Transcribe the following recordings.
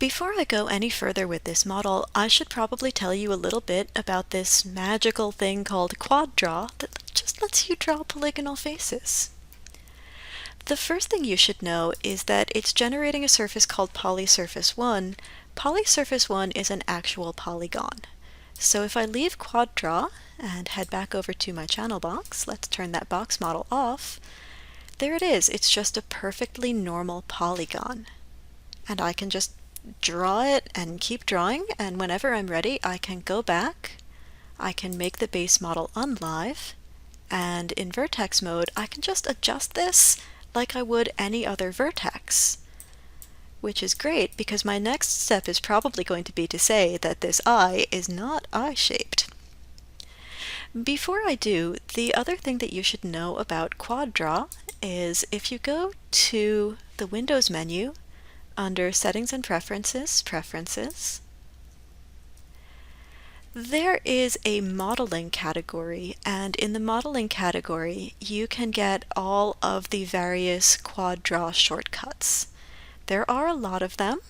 Before I go any further with this model, I should probably tell you a little bit about this magical thing called QuadDraw that just lets you draw polygonal faces. The first thing you should know is that it's generating a surface called PolySurface1. PolySurface1 is an actual polygon. So if I leave QuadDraw and head back over to my channel box, let's turn that box model off. There it is, it's just a perfectly normal polygon. And I can just draw it and keep drawing, and whenever I'm ready I can go back, I can make the base model unlive, and in vertex mode I can just adjust this like I would any other vertex. Which is great because my next step is probably going to be to say that this eye is not eye-shaped. Before I do, the other thing that you should know about QuadDraw is if you go to the Windows menu under Settings and Preferences, there is a modeling category, and in the modeling category you can get all of the various QuadDraw shortcuts. There are a lot of them.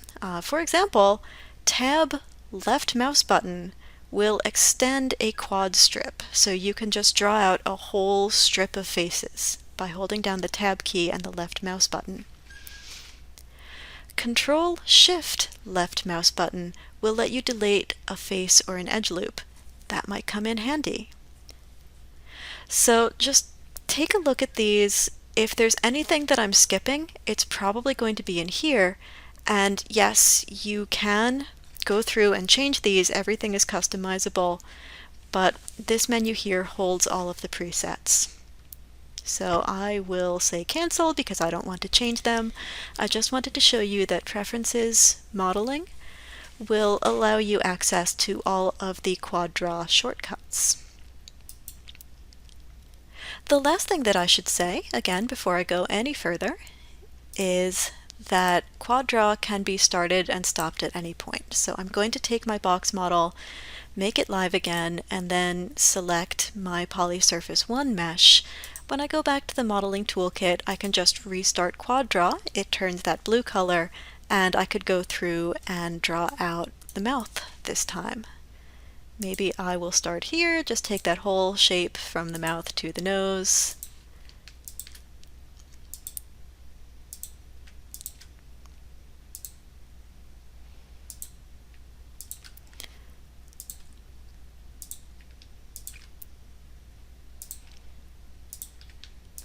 For example, Tab left mouse button will extend a quad strip, so you can just draw out a whole strip of faces by holding down the Tab key and the left mouse button. Control-Shift left mouse button will let you delete a face or an edge loop. That might come in handy. So just take a look at these. If there's anything that I'm skipping, it's probably going to be in here. And yes, you can go through and change these. Everything is customizable, but this menu here holds all of the presets. So I will say cancel because I don't want to change them. I just wanted to show you that Preferences Modeling will allow you access to all of the QuadDraw shortcuts. The last thing that I should say, again before I go any further, is that QuadDraw can be started and stopped at any point. So I'm going to take my box model, make it live again, and then select my PolySurface1 mesh. When I go back to the modeling toolkit, I can just restart QuadDraw. It turns that blue color, and I could go through and draw out the mouth this time. Maybe I will start here, just take that whole shape from the mouth to the nose.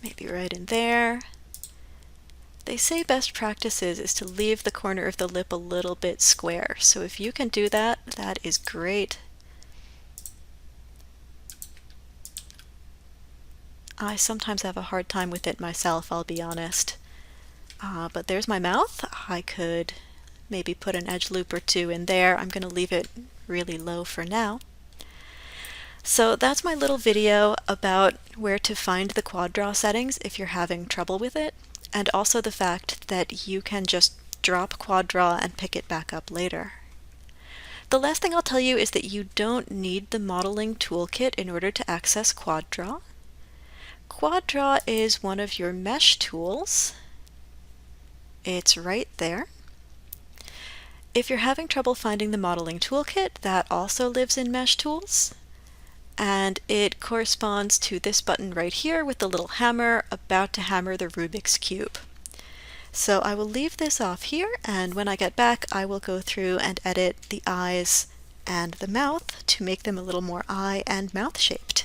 Maybe right in there. They say best practices is to leave the corner of the lip a little bit square, so if you can do that, that is great. I sometimes have a hard time with it myself, I'll be honest. But there's my mouth. I could maybe put an edge loop or two in there. I'm going to leave it really low for now. So that's my little video about where to find the QuadDraw settings if you're having trouble with it, and also the fact that you can just drop QuadDraw and pick it back up later. The last thing I'll tell you is that you don't need the modeling toolkit in order to access QuadDraw. QuadDraw is one of your mesh tools. It's right there. If you're having trouble finding the modeling toolkit, that also lives in Mesh Tools. And it corresponds to this button right here with the little hammer about to hammer the Rubik's Cube. So I will leave this off here, and when I get back I will go through and edit the eyes and the mouth to make them a little more eye and mouth shaped.